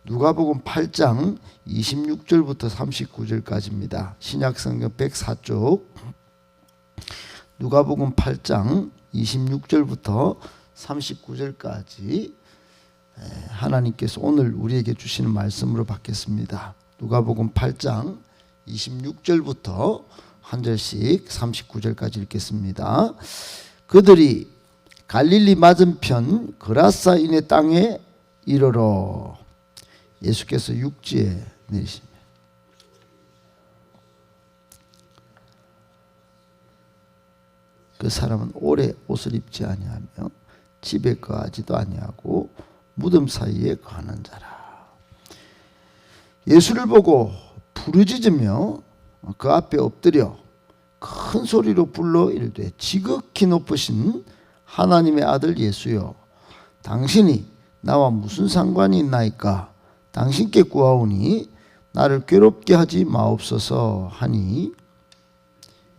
누가복음 8장 26절부터 39절까지입니다. 신약성경 104쪽 누가복음 8장 26절부터 39절까지 하나님께서 오늘 우리에게 주시는 말씀으로 받겠습니다. 누가복음 8장 26절부터 한 절씩 39절까지 읽겠습니다. 그들이 갈릴리 맞은편 그라사인의 땅에 이르러 예수께서 육지에 내리십니다. 그 사람은 오래 옷을 입지 아니하며 집에 거하지도 아니하고 무덤 사이에 거하는 자라. 예수를 보고 부르짖으며 그 앞에 엎드려 큰 소리로 불러 이르되 지극히 높으신 하나님의 아들 예수여, 당신이 나와 무슨 상관이 있나이까? 당신께 구하오니 나를 괴롭게 하지 마옵소서 하니,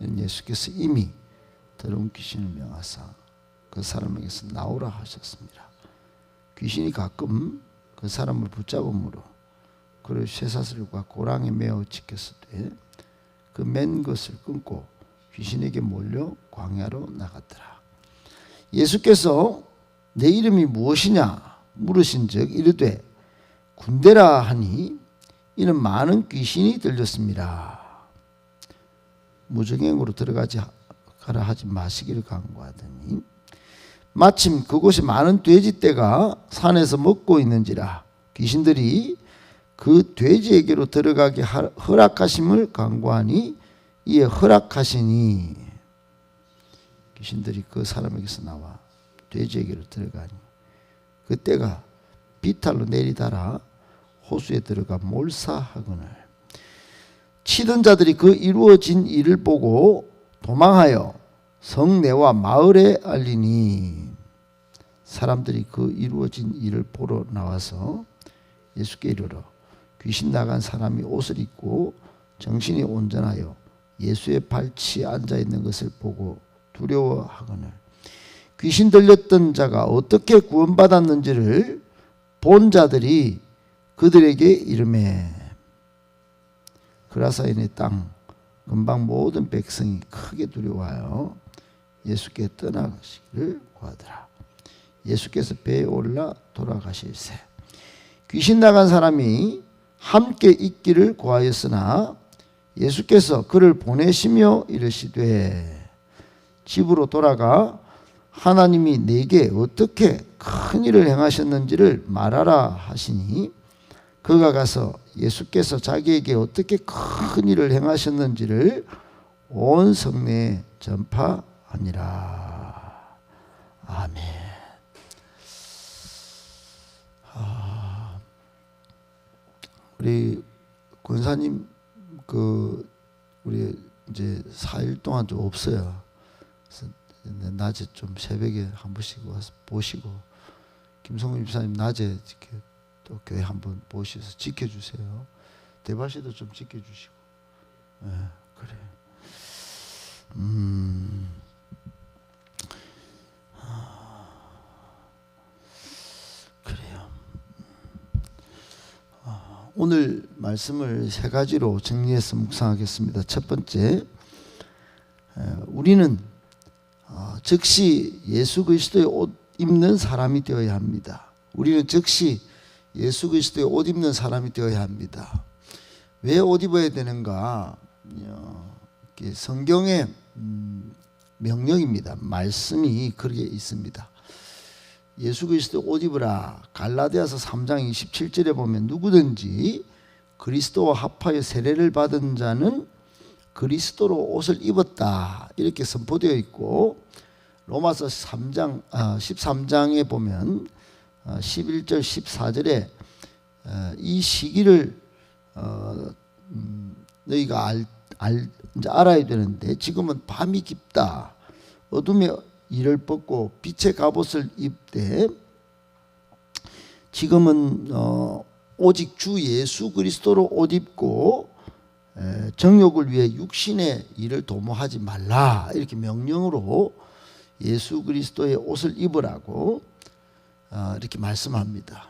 예수께서 이미 더러운 귀신을 명하사 그 사람에게서 나오라 하셨습니다. 귀신이 가끔 그 사람을 붙잡음으로 그를 쇠사슬과 고랑에 매어 지켰으되 그 맨 것을 끊고 귀신에게 몰려 광야로 나갔더라. 예수께서 내 이름이 무엇이냐 물으신즉 이르되 군대라 하니 이는 많은 귀신이 들렸습니다. 무정행으로 들어가지 가라 하지 마시기를 간구하더니 마침 그곳에 많은 돼지떼가 산에서 먹고 있는지라 귀신들이 그 돼지에게로 들어가게 허락하심을 간구하니 이에 허락하시니 귀신들이 그 사람에게서 나와 돼지에게로 들어가니 그 떼가 비탈로 내리달아 호수에 들어가 몰사하거늘 치던 자들이 그 이루어진 일을 보고 도망하여 성내와 마을에 알리니 사람들이 그 이루어진 일을 보러 나와서 예수께 이르러 귀신 나간 사람이 옷을 입고 정신이 온전하여 예수의 발치에 앉아있는 것을 보고 두려워하거늘 귀신 들렸던 자가 어떻게 구원받았는지를 본 자들이 그들에게 이르매 그라사인의 땅 근방 모든 백성이 크게 두려워하여 예수께 떠나가시기를 구하더라. 예수께서 배에 올라 돌아가실새 귀신 나간 사람이 함께 있기를 구하였으나 예수께서 그를 보내시며 이르시되 집으로 돌아가 하나님이 내게 어떻게 큰 일을 행하셨는지를 말하라 하시니 그가 가서 예수께서 자기에게 어떻게 큰 일을 행하셨는지를 온 성내에 전파하니라. 아멘. 우리 권사님 우리 이제 4일 동안 좀 없어요. 그래서 낮에 좀 새벽에 한 번씩 와서 보시고 김성근 집사님 낮에 이렇게 또 교회 한번 보셔서 지켜주세요. 대바시도 좀 지켜주시고. 네, 그래. 그래요. 오늘 말씀을 세 가지로 정리해서 묵상하겠습니다. 첫 번째, 우리는 즉시 예수 그리스도의 옷 입는 사람이 되어야 합니다. 우리는 즉시 예수 그리스도의 옷 입는 사람이 되어야 합니다. 왜 옷 입어야 되는가? 성경의 명령입니다. 말씀이 그렇게 있습니다. 예수 그리스도 옷 입으라. 갈라디아서 3장 27절에 보면 누구든지 그리스도와 합하여 세례를 받은 자는 그리스도로 옷을 입었다 이렇게 선포되어 있고 로마서 13장에 보면 11절 14절에 이 시기를 너희가 이제 알아야 되는데 지금은 밤이 깊다. 어둠에 이를 벗고 빛의 갑옷을 입되 지금은 오직 주 예수 그리스도로 옷 입고 정욕을 위해 육신의 일을 도모하지 말라 이렇게 명령으로 예수 그리스도의 옷을 입으라고 이렇게 말씀합니다.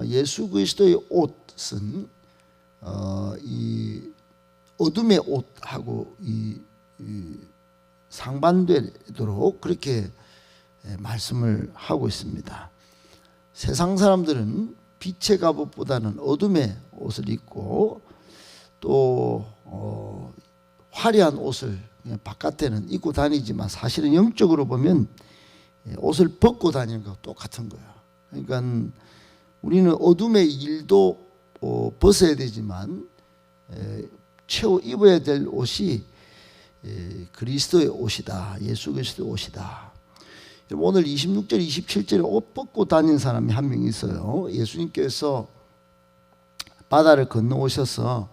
예수 그리스도의 옷은 이 어둠의 옷하고 이 상반되도록 그렇게 말씀을 하고 있습니다. 세상 사람들은 빛의 갑옷보다는 어둠의 옷을 입고 또 화려한 옷을 바깥에는 입고 다니지만 사실은 영적으로 보면 옷을 벗고 다니는 것과 똑같은 거예요. 그러니까 우리는 어둠의 일도 벗어야 되지만 채워 입어야 될 옷이 그리스도의 옷이다. 예수 그리스도의 옷이다. 오늘 26절 27절에 옷 벗고 다니는 사람이 한 명 있어요. 예수님께서 바다를 건너오셔서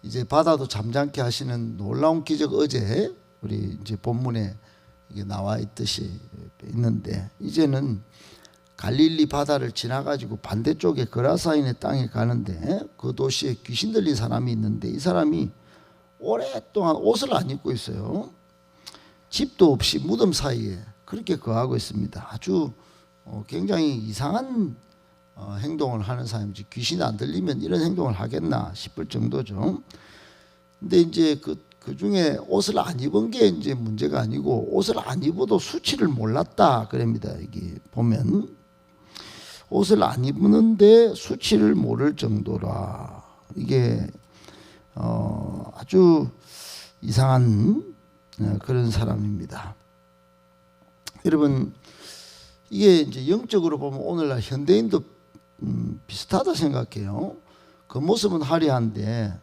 이제 바다도 잠잠케 하시는 놀라운 기적, 어제 우리 이제 본문에 이게 나와 있듯이 있는데, 이제는 갈릴리 바다를 지나가지고 반대쪽에 거라사인의 땅에 가는데 그 도시에 귀신 들린 사람이 있는데, 이 사람이 오랫동안 옷을 안 입고 있어요. 집도 없이 무덤 사이에 그렇게 거하고 있습니다. 아주 굉장히 이상한 행동을 하는 사람이지, 귀신이 안 들리면 이런 행동을 하겠나 싶을 정도죠. 근데 이제 그 중에 옷을 안 입은 게 이제 문제가 아니고, 옷을 안 입어도 수치를 몰랐다 그럽니다. 이게 보면 옷을 안 입는데 수치를 모를 정도라. 이게 아주 이상한 그런 사람입니다. 여러분, 이게 이제 영적으로 보면 오늘날 현대인도 비슷하다 생각해요. 그 모습은 화려한데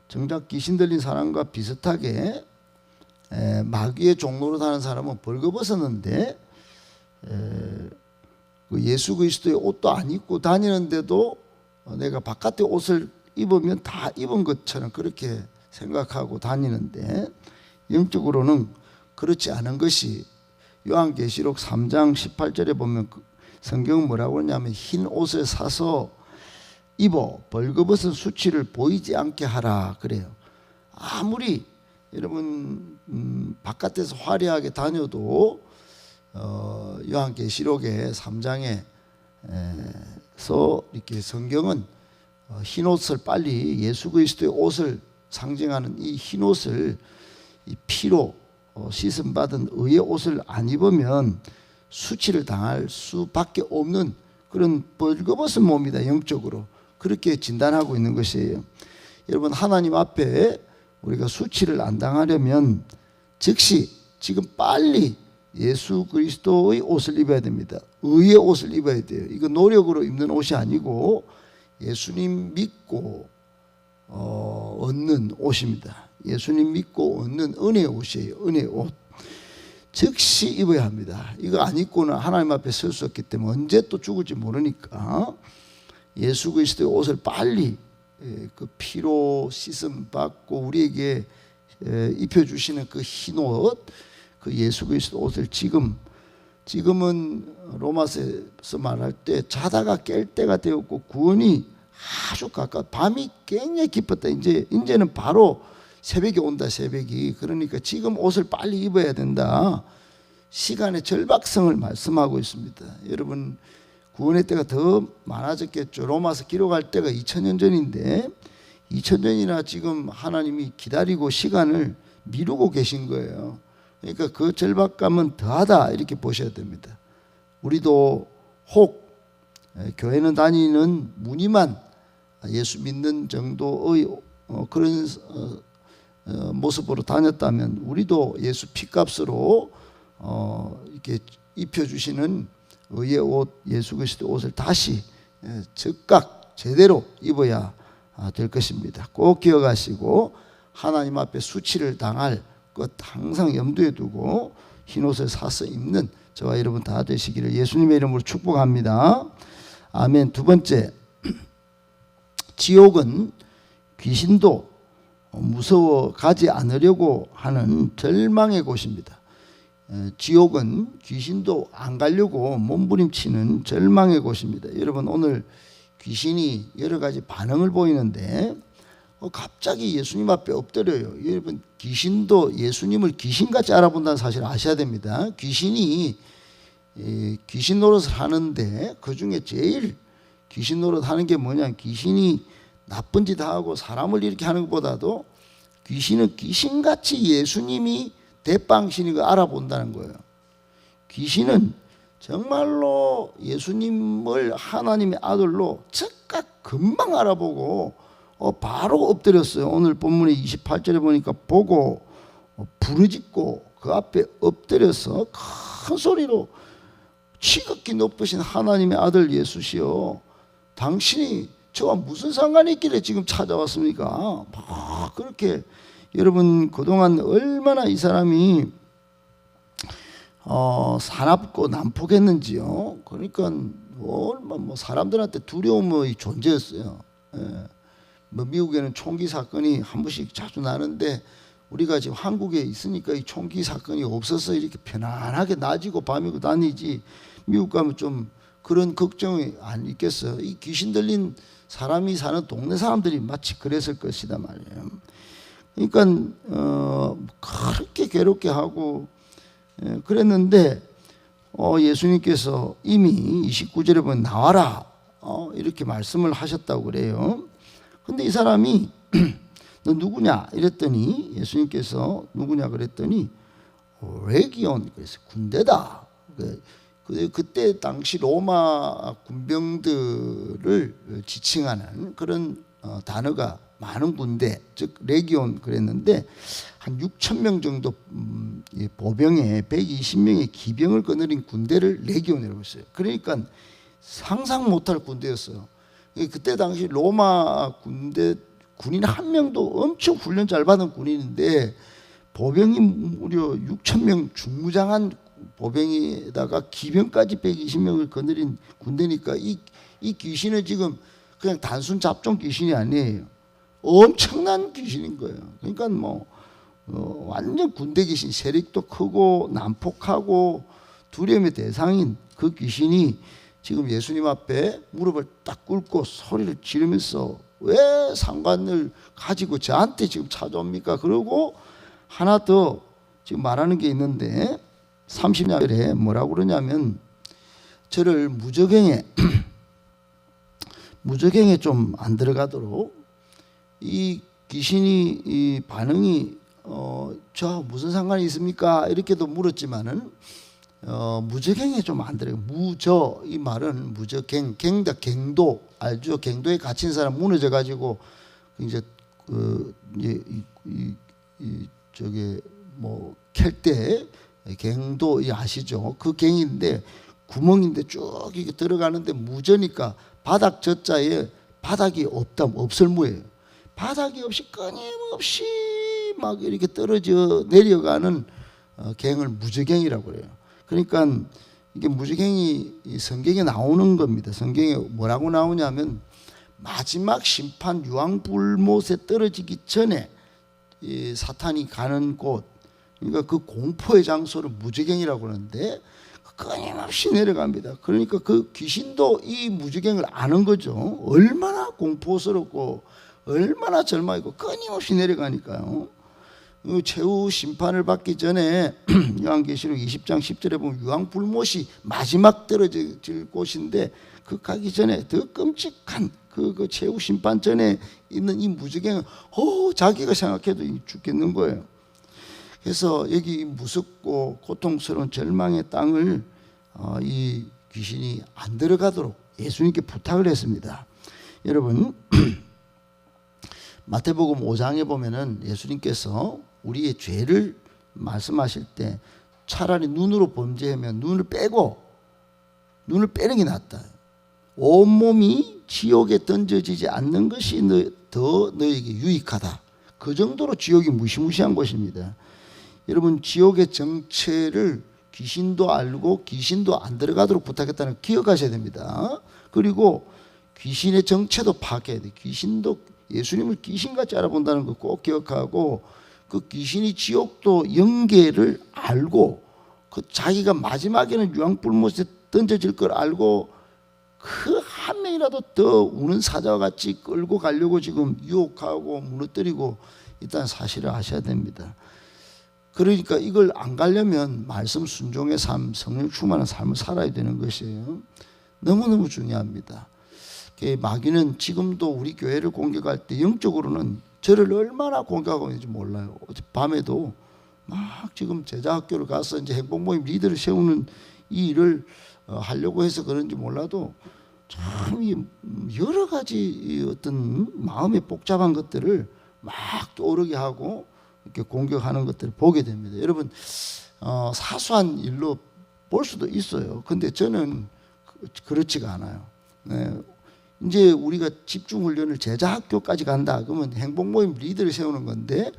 정작 귀신 들린 사람과 비슷하게 마귀의 종로로 사는 사람은 벌거벗었는데 예수 그리스도의 옷도 안 입고 다니는데도 내가 바깥에 옷을 입으면 다 입은 것처럼 그렇게 생각하고 다니는데, 영적으로는 그렇지 않은 것이 요한계시록 3장 18절에 보면 성경은 뭐라고 하냐면, 흰 옷을 사서 입어 벌거벗은 수치를 보이지 않게 하라 그래요. 아무리 여러분 바깥에서 화려하게 다녀도 요한계시록의 3장에서 이렇게 성경은 흰 옷을 빨리, 예수 그리스도의 옷을 상징하는 이 흰 옷을 이 피로 씻음 받은 의의 옷을 안 입으면 수치를 당할 수밖에 없는 그런 벌거벗은 몸이다. 영적으로 그렇게 진단하고 있는 것이에요. 여러분, 하나님 앞에 우리가 수치를 안 당하려면 즉시 지금 빨리 예수 그리스도의 옷을 입어야 됩니다. 의의 옷을 입어야 돼요. 이거 노력으로 입는 옷이 아니고 예수님 믿고 얻는 옷입니다. 예수님 믿고 얻는 은혜의 옷이에요. 은혜의 옷. 즉시 입어야 합니다. 이거 안 입고는 하나님 앞에 설 수 없기 때문에 언제 또 죽을지 모르니까 예수 그리스도의 옷을 빨리 그 피로 씻음 받고 우리에게 입혀주시는 그 흰 옷, 그 예수 그리스도 옷을 지금은 로마서에서 말할 때 자다가 깰 때가 되었고 구원이 아주 가까워, 밤이 굉장히 깊었다. 이제는 바로 새벽이 온다. 새벽이. 그러니까 지금 옷을 빨리 입어야 된다. 시간의 절박성을 말씀하고 있습니다. 여러분, 구원의 때가 더 많아졌겠죠. 로마서 기록할 때가 2000년 전인데 2000년이나 지금 하나님이 기다리고 시간을 미루고 계신 거예요. 그러니까 그 절박감은 더하다 이렇게 보셔야 됩니다. 우리도 혹 교회는 다니는 무늬만 예수 믿는 정도의 그런 모습으로 다녔다면 우리도 예수 피값으로 이렇게 입혀주시는 의의 옷, 예수 그리스도 옷을 다시 즉각 제대로 입어야 될 것입니다. 꼭 기억하시고 하나님 앞에 수치를 당할 것 항상 염두에 두고 흰 옷을 사서 입는 저와 여러분 다 되시기를 예수님의 이름으로 축복합니다. 아멘. 두 번째, 지옥은 귀신도 무서워 가지 않으려고 하는 절망의 곳입니다. 지옥은 귀신도 안 가려고 몸부림치는 절망의 곳입니다. 여러분, 오늘 귀신이 여러 가지 반응을 보이는데 갑자기 예수님 앞에 엎드려요. 여러분, 귀신도 예수님을 귀신같이 알아본다는 사실을 아셔야 됩니다. 귀신이 귀신 노릇을 하는데 그 중에 제일 귀신 노릇하는 게 뭐냐, 귀신이 나쁜 짓 하고 사람을 이렇게 하는 것보다도 귀신은 귀신같이 예수님이 대빵신인 걸 알아본다는 거예요. 귀신은 정말로 예수님을 하나님의 아들로 즉각 금방 알아보고 바로 엎드렸어요. 오늘 본문의 28절에 보니까 보고 부르짖고 그 앞에 엎드려서 큰 소리로 지극히 높으신 하나님의 아들 예수시여, 당신이 저와 무슨 상관이 있길래 지금 찾아왔습니까? 막 그렇게. 여러분, 그동안 얼마나 이 사람이 사납고 난폭했는지요. 그러니까 얼마 사람들한테 두려움의 존재였어요. 예. 미국에는 총기 사건이 한 번씩 자주 나는데 우리가 지금 한국에 있으니까 이 총기 사건이 없어서 이렇게 편안하게 낮이고 밤이고 다니지, 미국 가면 좀 그런 걱정이 안 있겠어요. 이 귀신 들린 사람이 사는 동네 사람들이 마치 그랬을 것이다 말이에요. 그러니까 그렇게 괴롭게 하고 그랬는데 예수님께서 이미 29절에 보면 나와라 이렇게 말씀을 하셨다고 그래요. 근데 이 사람이 너 누구냐 이랬더니 예수님께서 누구냐 그랬더니 레기온, 그래서 군대다. 그때 당시 로마 군병들을 지칭하는 그런 단어가 많은 군대, 즉 레기온 그랬는데 한 6천 명 정도 보병에 120명의 기병을 거느린 군대를 레기온이라고 했어요. 그러니까 상상 못할 군대였어요. 그때 당시 로마 군인 한 명도 엄청 훈련 잘 받은 군인인데 보병이 무려 6천 명 중무장한 보병에다가 기병까지 120명을 거느린 군대니까 이 귀신은 지금 그냥 단순 잡종 귀신이 아니에요. 엄청난 귀신인 거예요. 그러니까 완전 군대 귀신, 세력도 크고 난폭하고 두려움의 대상인 그 귀신이 지금 예수님 앞에 무릎을 딱 꿇고 소리를 지르면서 왜 상관을 가지고 저한테 지금 찾아옵니까? 그러고 하나 더 지금 말하는 게 있는데 30절에 뭐라고 그러냐면 저를 무적행에 좀 안 들어가도록 이 귀신이 이 반응이 저 무슨 상관이 있습니까? 이렇게도 물었지만은 무적행에 좀 안 들어요. 무저, 이 말은 무적행, 갱다, 갱도 알죠? 갱도에 갇힌 사람 무너져 가지고 이제 저게 캘 때 갱도 아시죠? 그 갱인데 구멍인데 쭉 이렇게 들어가는데 무저니까 바닥 저자에 바닥이 없을 무예요. 바닥이 없이 끊임없이 막 이렇게 떨어져 내려가는 갱을 무저갱이라고 그래요. 그러니까 이게 무저갱이 성경에 나오는 겁니다. 성경에 뭐라고 나오냐면 마지막 심판 유황불못에 떨어지기 전에 이 사탄이 가는 곳, 그러니까 그 공포의 장소를 무저갱이라고 그러는데 끊임없이 내려갑니다. 그러니까 그 귀신도 이 무저갱을 아는 거죠. 얼마나 공포스럽고 얼마나 절망이고 끊임없이 내려가니까요. 최후 심판을 받기 전에 요한계시록 20장 10절에 보면 유황불못이 마지막 떨어질 곳인데 그 가기 전에 더 끔찍한 그 최후 심판 전에 있는 이 무저갱은 자기가 생각해도 죽겠는 거예요. 그래서 여기 무섭고 고통스러운 절망의 땅을 이 귀신이 안 들어가도록 예수님께 부탁을 했습니다. 여러분, 마태복음 5장에 보면은 예수님께서 우리의 죄를 말씀하실 때 차라리 눈으로 범죄하면 눈을 빼는 게 낫다. 온몸이 지옥에 던져지지 않는 것이 더 너에게 유익하다. 그 정도로 지옥이 무시무시한 곳입니다. 여러분, 지옥의 정체를 귀신도 알고 귀신도 안 들어가도록 부탁했다는 걸 기억하셔야 됩니다. 그리고 귀신의 정체도 파악해야 돼요. 귀신도 예수님을 귀신같이 알아본다는 거 꼭 기억하고 그 귀신이 지옥도 연계를 알고 그 자기가 마지막에는 유황불못에 던져질 걸 알고 그 한 명이라도 더 우는 사자와 같이 끌고 가려고 지금 유혹하고 무너뜨리고 있다는 사실을 아셔야 됩니다. 그러니까 이걸 안 가려면 말씀 순종의 삶, 성령 충만한 삶을 살아야 되는 것이에요. 너무너무 중요합니다. 마귀는 지금도 우리 교회를 공격할 때 영적으로는 저를 얼마나 공격하고 있는지 몰라요. 어젯밤에도 막 지금 제자학교를 가서 이제 행복모임 리더를 세우는 이 일을 하려고 해서 그런지 몰라도 참 여러 가지 어떤 마음의 복잡한 것들을 막 떠오르게 하고 이렇게 공격하는 것들을 보게 됩니다. 여러분, 사소한 일로 볼 수도 있어요. 근데 저는 그렇지가 않아요. 네. 이제 우리가 집중훈련을 제자학교까지 간다 그러면 행복모임 리더를 세우는 건데,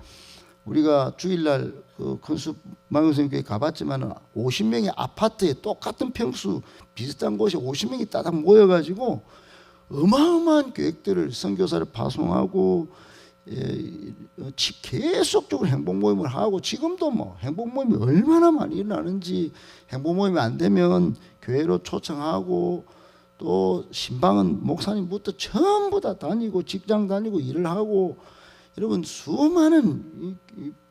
우리가 주일날 그 건수 망원선교회 가봤지만 50명의 아파트에 똑같은 평수 비슷한 곳에 50명이 따닥 모여가지고 어마어마한 계획들을 선교사를 파송하고 계속적으로 행복모임을 하고, 지금도 뭐 행복모임이 얼마나 많이 일어나는지, 행복모임이 안 되면 교회로 초청하고, 또 신방은 목사님부터 전부 다 다니고 직장 다니고 일을 하고, 여러분 수많은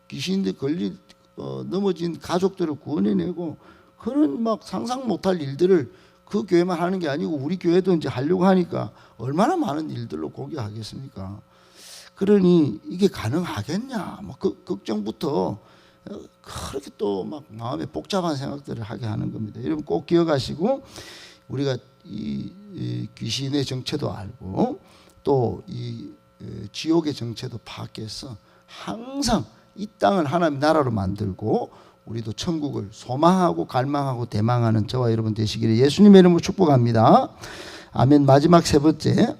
귀신들 넘어진 가족들을 구원해내고, 그런 막 상상 못할 일들을 그 교회만 하는 게 아니고 우리 교회도 이제 하려고 하니까 얼마나 많은 일들로 고개하겠습니까? 그러니 이게 가능하겠냐 뭐 걱정부터 그렇게 또 막 마음에 복잡한 생각들을 하게 하는 겁니다. 여러분 꼭 기억하시고, 우리가 이 귀신의 정체도 알고 또 이 지옥의 정체도 파악해서 항상 이 땅을 하나님 나라로 만들고 우리도 천국을 소망하고 갈망하고 대망하는 저와 여러분 되시기를 예수님의 이름으로 축복합니다. 아멘. 마지막 세 번째,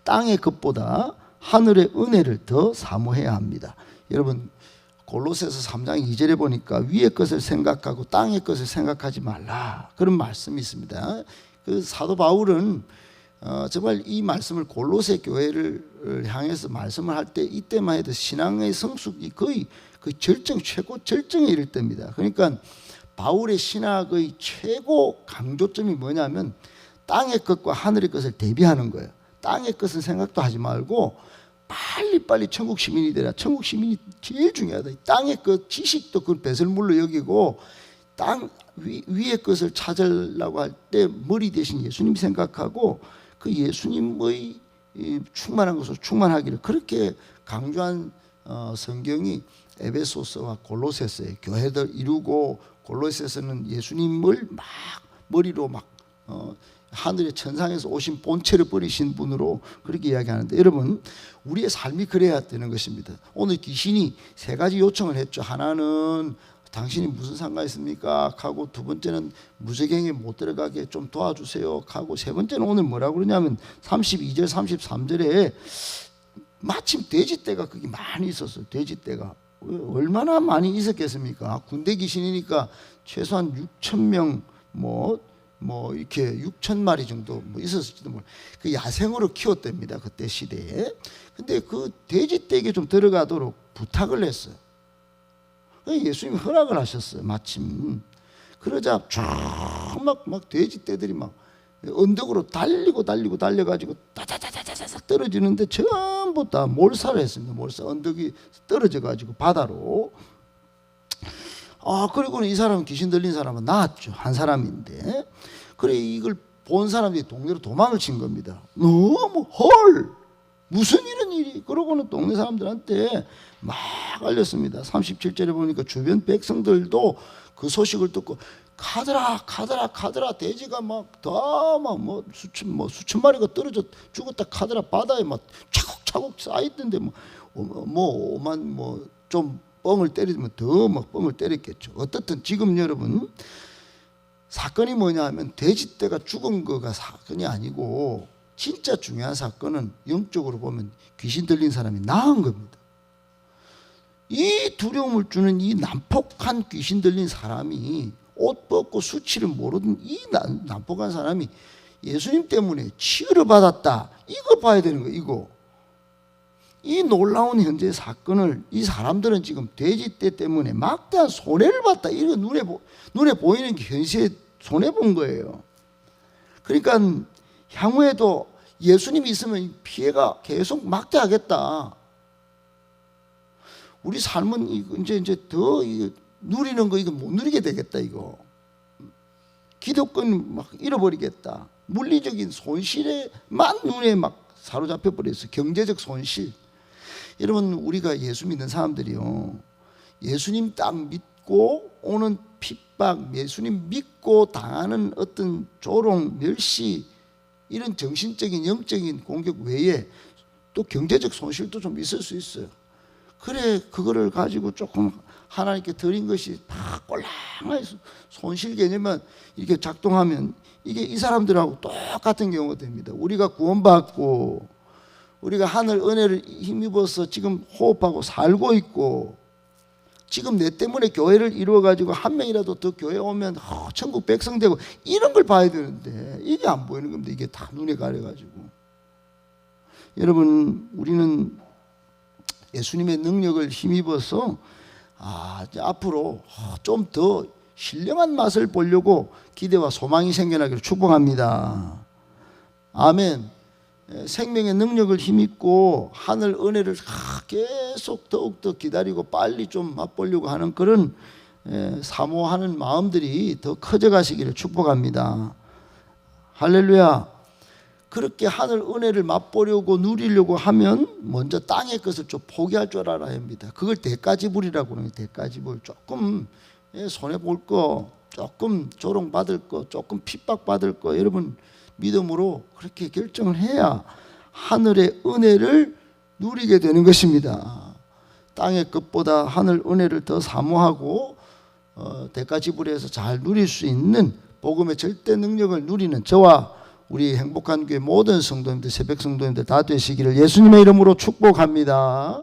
땅의 것보다 하늘의 은혜를 더 사모해야 합니다. 여러분 골로새서 3장 2절에 보니까 위의 것을 생각하고 땅의 것을 생각하지 말라, 그런 말씀이 있습니다. 그 사도 바울은 정말 이 말씀을 골로새 교회를 향해서 말씀을 할 때, 이때만 해도 신앙의 성숙이 거의 그 최고 절정에 이를 때입니다. 그러니까 바울의 신학의 최고 강조점이 뭐냐면 땅의 것과 하늘의 것을 대비하는 거예요. 땅의 것은 생각도 하지 말고 빨리 천국 시민이 되라. 천국 시민이 제일 중요하다. 땅의 것 지식도 그걸 배설물로 여기고, 땅 위의 것을 찾으려고 할 때 머리 대신 예수님 생각하고 그 예수님의 충만한 것으로 충만하기를 그렇게 강조한 성경이 에베소서와 골로새서에 교회들 이루고, 골로새서는 예수님을 막 머리로 막 하늘의 천상에서 오신 본체를 버리신 분으로 그렇게 이야기하는데, 여러분 우리의 삶이 그래야 되는 것입니다. 오늘 귀신이 세 가지 요청을 했죠. 하나는 당신이 무슨 상관 있습니까? 하고, 두 번째는 무저갱에 못 들어가게 좀 도와주세요 하고, 세 번째는 오늘 뭐라고 그러냐면 32절 33절에 마침 돼지떼가 거기 많이 있었어요. 돼지떼가 얼마나 많이 있었겠습니까? 군대 귀신이니까 최소한 6,000명 뭐 이렇게 6,000마리 정도 뭐 있었을지도 몰라요. 그 야생으로 키웠답니다, 그때 시대에. 근데 그 돼지떼에게 좀 들어가도록 부탁을 했어요. 예수님이 허락을 하셨어요, 마침. 그러자 막 돼지떼들이 막 언덕으로 달려가지고 따다다다다다 떨어지는데 전부 다 몰살을 했습니다. 몰살, 언덕이 떨어져가지고 바다로. 그리고는 이 사람은, 귀신 들린 사람은 나왔죠. 한 사람인데. 그래, 이걸 본 사람들이 동네로 도망을 친 겁니다. 너무 무슨 이런 일이. 그러고는 동네 사람들한테 막 알렸습니다. 37절에 보니까 주변 백성들도 그 소식을 듣고 가더라 돼지가 수천 마리가 떨어져 죽었다 카더라, 바다에 막 차곡차곡 쌓였던데 좀 뻥을 때리면 더 막 뻥을 때렸겠죠. 어떻든 지금 여러분 사건이 뭐냐 하면, 돼지떼가 죽은 거가 사건이 아니고 진짜 중요한 사건은 영적으로 보면 귀신 들린 사람이 나은 겁니다. 이 두려움을 주는 이 난폭한 귀신 들린 사람이, 옷 벗고 수치를 모르는 이 난폭한 사람이 예수님 때문에 치유를 받았다, 이거 봐야 되는 거예요. 이거. 이 놀라운 현재 사건을 이 사람들은 지금 돼지떼 때문에 막대한 손해를 봤다, 이거 눈에 보이는 게 현실에 손해본 거예요. 그러니까 향후에도 예수님이 있으면 피해가 계속 막대하겠다. 우리 삶은 이제 더 누리는 거 이거 못 누리게 되겠다. 이거 기득권 막 잃어버리겠다. 물리적인 손실에만 눈에 막 사로잡혀 버렸어요. 경제적 손실. 여러분, 우리가 예수 믿는 사람들이요, 예수님 딱 믿고 오는 핍박, 예수님 믿고 당하는 어떤 조롱, 멸시, 이런 정신적인 영적인 공격 외에 또 경제적 손실도 좀 있을 수 있어요. 그래, 그거를 가지고 조금 하나님께 드린 것이 다 꼴랑하게 손실 개념만 이렇게 작동하면 이게 이 사람들하고 똑같은 경우가 됩니다. 우리가 구원받고 우리가 하늘 은혜를 힘입어서 지금 호흡하고 살고 있고, 지금 내 때문에 교회를 이루어가지고 한 명이라도 더 교회 오면 천국 백성 되고 이런 걸 봐야 되는데 이게 안 보이는 겁니다. 이게 다 눈에 가려가지고. 여러분, 우리는 예수님의 능력을 힘입어서 이제 앞으로 좀 더 신령한 맛을 보려고 기대와 소망이 생겨나기를 축복합니다. 아멘. 생명의 능력을 힘입고 하늘 은혜를 계속 더욱더 기다리고 빨리 좀 맛보려고 하는 그런 사모하는 마음들이 더 커져가시기를 축복합니다. 할렐루야. 그렇게 하늘 은혜를 맛보려고 누리려고 하면 먼저 땅의 것을 좀 포기할 줄 알아야 합니다. 그걸 대가지불이라고 하는 거예요. 대가지불. 조금 손해볼 거, 조금 조롱받을 거, 조금 핍박받을 거, 여러분 믿음으로 그렇게 결정을 해야 하늘의 은혜를 누리게 되는 것입니다. 땅의 것보다 하늘 은혜를 더 사모하고 대가지불에서 잘 누릴 수 있는 복음의 절대 능력을 누리는 저와 우리 행복한 교회 모든 성도님들, 새벽 성도님들 다 되시기를 예수님의 이름으로 축복합니다.